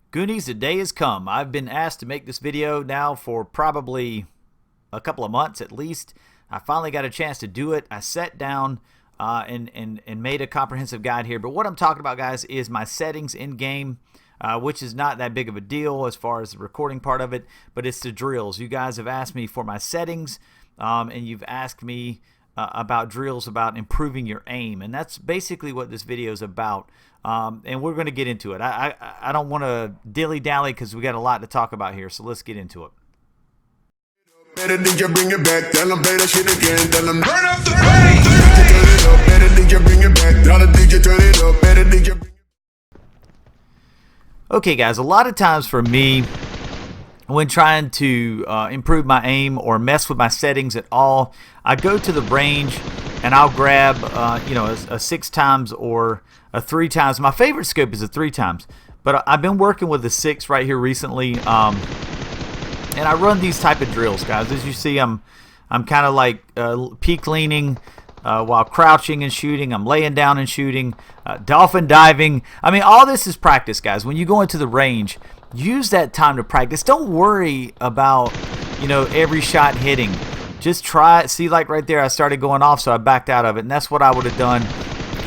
Goonies, the day has come. I've been asked to make this video now for probably a couple of months at least. I finally got a chance to do it. I sat down and made a comprehensive guide here. But what I'm talking about, guys, is my settings in game, which is not that big of a deal as far as the recording part of it, but it's the drills. You guys have asked me for my settings, and you've asked me about drills, about improving your aim, and that's basically what this video is about. And we're going to get into it. I don't want to dilly-dally because we got a lot to talk about here, so let's get into it. Better DJ bring it back, tell them play that shit again, tell them turn up the bass. Turn it up, better DJ bring it back, tell the DJ turn it up, better DJ bring it. Okay, guys, a lot of times for me, when trying to improve my aim or mess with my settings at all, I go to the range and I'll grab a 6 times or a 3 times. My favorite scope is a 3 times, but I've been working with the 6 right here recently, and I run these type of drills, guys. As you see, I'm kind of like peek leaning while crouching and shooting. I'm laying down and shooting, dolphin diving. I mean, all this is practice, guys. When you go into the range, use that time to practice. Don't worry about every shot hitting. Just try it. See, like right there, I started going off, so I backed out of it, and that's what I would have done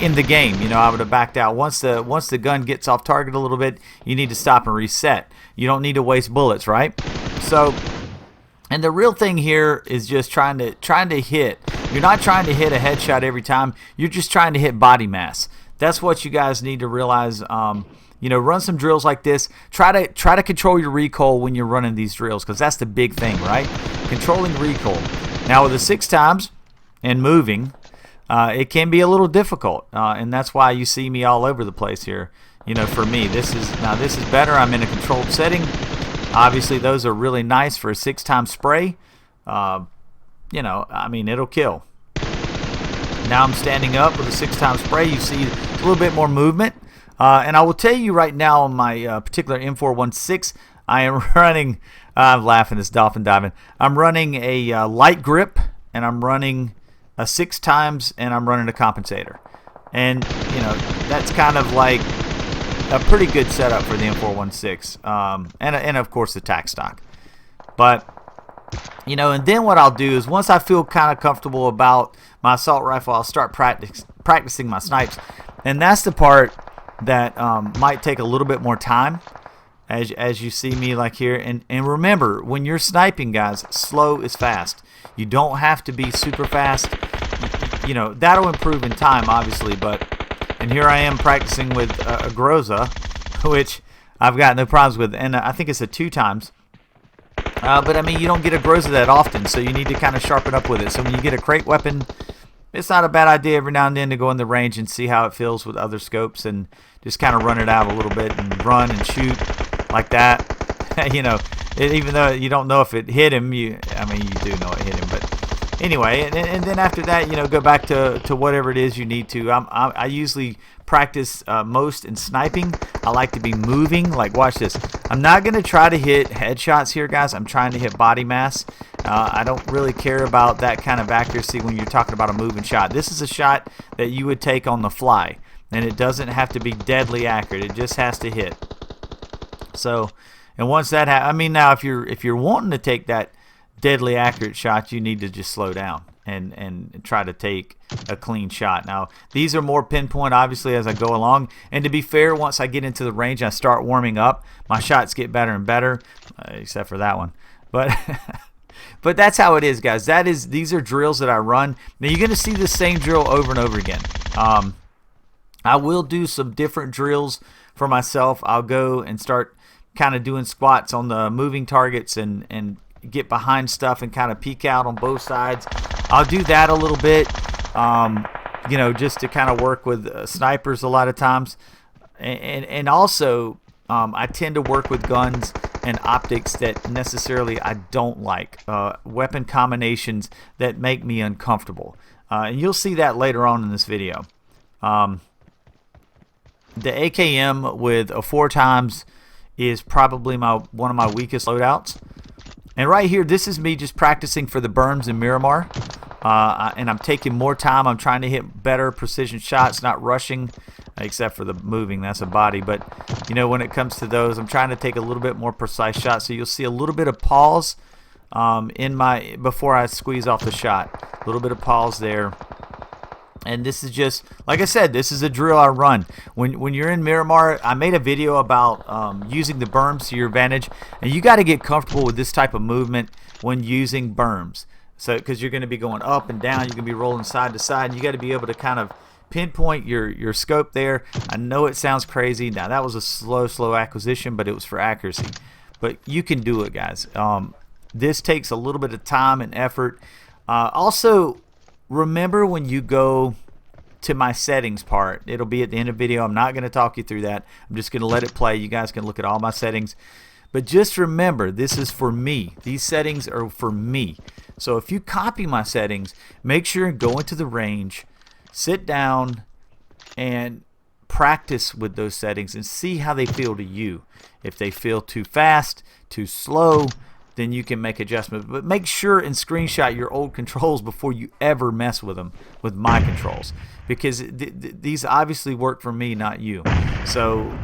in the game. I would have backed out. Once the gun gets off target a little bit, you need to stop and reset. You don't need to waste bullets, right? So, and the real thing here is just trying to hit. You're not trying to hit a headshot every time. You're just trying to hit body mass. That's what you guys need to realize. Run some drills like this. Try to control your recoil when you're running these drills, because that's the big thing, right? Controlling recoil. Now with the 6 times and moving, it can be a little difficult, and that's why you see me all over the place here. For me, this is better. I'm in a controlled setting. Obviously, those are really nice for a 6 times spray. I mean, it'll kill. Now I'm standing up with a 6 times spray. You see a little bit more movement. And I will tell you right now on my particular M416, I am running, I'm laughing, this dolphin diving. I'm running a light grip, and I'm running a 6 times, and I'm running a compensator. And, that's kind of like a pretty good setup for the M416, and of course the tac stock. But and then what I'll do is, once I feel kind of comfortable about my assault rifle, I'll start practicing my snipes, and that's the part that might take a little bit more time, as you see me like here. And remember, when you're sniping, guys, slow is fast. You don't have to be super fast. That'll improve in time, obviously, and here I am practicing with a Groza, which I've got no problems with, and I think it's a 2 times. But I mean, you don't get a Groza that often, so you need to kind of sharpen up with it. So when you get a crate weapon, it's not a bad idea every now and then to go in the range and see how it feels with other scopes, and just kind of run it out a little bit and run and shoot like that. Even though you don't know if it hit him, you do know it hit him, but anyway, and then after that, go back to whatever it is you need to. I usually practice most in sniping. I like to be moving. Like, watch this. I'm not going to try to hit headshots here, guys. I'm trying to hit body mass. I don't really care about that kind of accuracy when you're talking about a moving shot. This is a shot that you would take on the fly, and it doesn't have to be deadly accurate. It just has to hit. So, and once that now if you're wanting to take that deadly accurate shot, you need to just slow down and try to take a clean shot. Now, these are more pinpoint, obviously, as I go along. And to be fair, once I get into the range, I start warming up, my shots get better and better, except for that one. But but that's how it is, guys. These are drills that I run. Now, you're going to see the same drill over and over again. I will do some different drills for myself. I'll go and start kind of doing squats on the moving targets and get behind stuff and kind of peek out on both sides. I'll do that a little bit, just to kind of work with snipers a lot of times. And also, I tend to work with guns and optics that necessarily I don't like, weapon combinations that make me uncomfortable. And you'll see that later on in this video. The AKM with a 4 times is probably one of my weakest loadouts. And right here, this is me just practicing for the berms in Miramar. And I'm taking more time. I'm trying to hit better precision shots, not rushing. except for the moving, that's a body. But you know, when it comes to those, I'm trying to take a little bit more precise shot, so you'll see a little bit of pause in my before I squeeze off the shot. A little bit of pause there. And this is just, like I said, this is a drill I run. When you're in Miramar, I made a video about using the berms to your advantage, and you got to get comfortable with this type of movement when using berms. So, because you're going to be going up and down, you're going to be rolling side to side, and you got to be able to kind of pinpoint your scope there. I know it sounds crazy. Now that was a slow acquisition, but it was for accuracy. But you can do it, guys. This takes a little bit of time and effort. Also, remember when you go to my settings part, it'll be at the end of the video. I'm not going to talk you through that. I'm just going to let it play. You guys can look at all my settings. But just remember, this is for me. These settings are for me. So if you copy my settings, make sure and go into the range, sit down, and practice with those settings and see how they feel to you. If they feel too fast, too slow, then you can make adjustments. But make sure and screenshot your old controls before you ever mess with them, with my controls. Because these obviously work for me, not you. So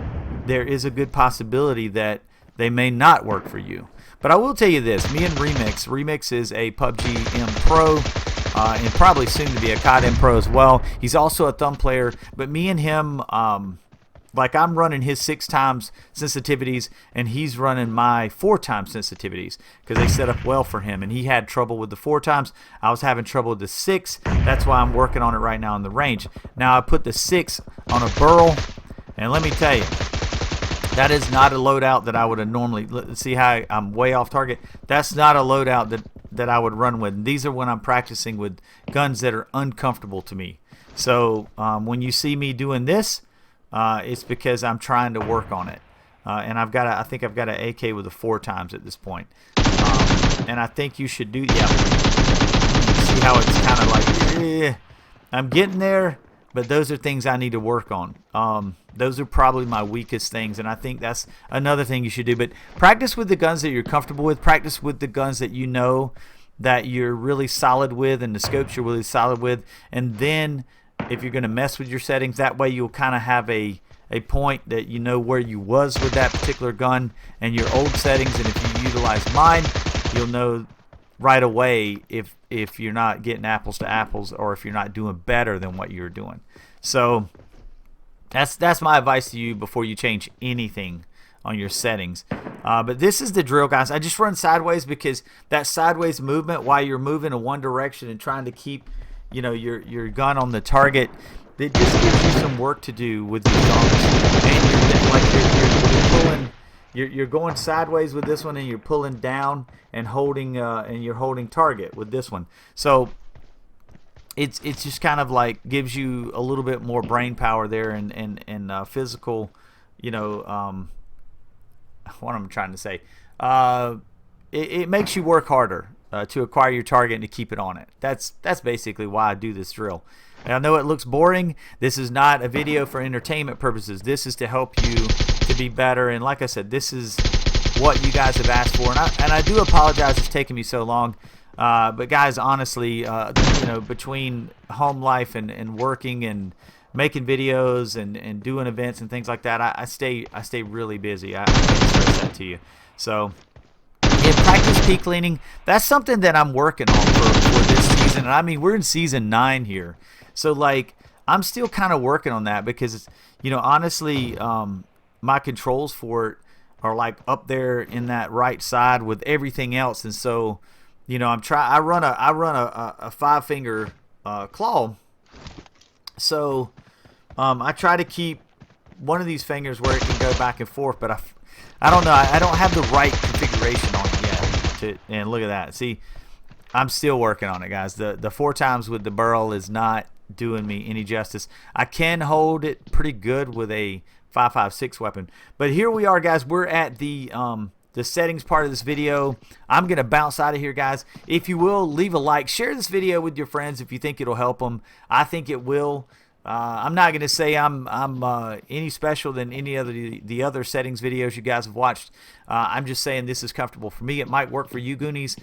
there is a good possibility that they may not work for you. But I will tell you this, me and Remix is a PUBG M Pro, and probably soon to be a COD M Pro as well. He's also a thumb player, but me and him, like I'm running his 6 times sensitivities, and he's running my 4 times sensitivities, because they set up well for him, and he had trouble with the 4 times. I was having trouble with the 6. That's why I'm working on it right now in the range. Now I put the 6 on a burl, and let me tell you, that is not a loadout that I would have normally. See how I'm way off target? That's not a loadout that I would run with. These are when I'm practicing with guns that are uncomfortable to me. So when you see me doing this, it's because I'm trying to work on it. And I think I've got an AK with a 4 times at this point. And I think you should do. Yeah. See how it's kind of like, I'm getting there, but those are things I need to work on. Those are probably my weakest things, and I think that's another thing you should do. But practice with the guns that you're comfortable with. Practice with the guns that you know that you're really solid with, and the scopes you're really solid with. And then if you're going to mess with your settings, that way you'll kind of have a point that you know where you was with that particular gun and your old settings. And if you utilize mine, you'll know right away if you're not getting apples to apples, or if you're not doing better than what you're doing. So that's my advice to you before you change anything on your settings. But this is the drill, guys. I just run sideways because that sideways movement while you're moving in one direction and trying to keep, you know, your gun on the target, it just gives you some work to do with your guns. And you're pulling. You're going sideways with this one, and you're pulling down and holding, and you're holding target with this one. So it's just kind of like gives you a little bit more brain power there, and physical, you know, what I'm trying to say. It makes you work harder to acquire your target and to keep it on it. That's basically why I do this drill. And I know it looks boring. This is not a video for entertainment purposes. This is to help you to be better. And like I said, this is what you guys have asked for. And I do apologize it's taking me so long. But guys, honestly, you know, between home life and working and making videos and doing events and things like that, I stay really busy. I can't stress that to you. So yeah, practice peak cleaning. That's something that I'm working on for this season. And I mean, we're in season 9 here. So like, I'm still kind of working on that because, you know, honestly, my controls for it are like up there in that right side with everything else. And so, you know, I run a 5-finger claw. So I try to keep one of these fingers where it can go back and forth, but I don't know. I don't have the right configuration on it yet. And look at that. See, I'm still working on it, guys. The 4 times with the burl is not doing me any justice. I can hold it pretty good with a 5.56 weapon. But here we are, guys. We're at the settings part of this video. I'm going to bounce out of here, guys. If you will, leave a like. Share this video with your friends if you think it'll help them. I think it will. I'm not going to say I'm any special than any other the other settings videos you guys have watched. I'm just saying this is comfortable for me. It might work for you Goonies.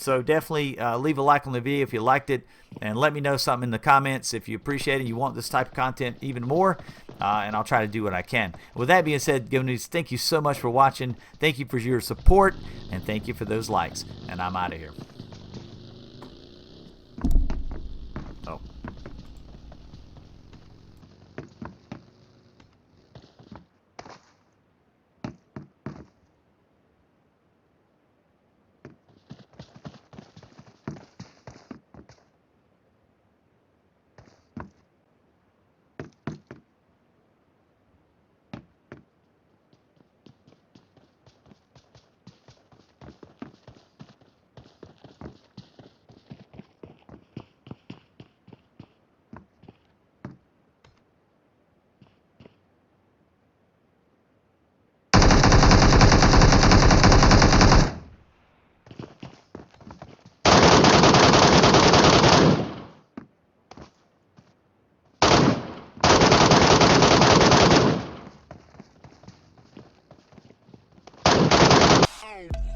So definitely leave a like on the video if you liked it, and let me know something in the comments if you appreciate it, you want this type of content even more, and I'll try to do what I can. With that being said, Goonies, thank you so much for watching. Thank you for your support, and thank you for those likes. And I'm out of here. Oh. Oh.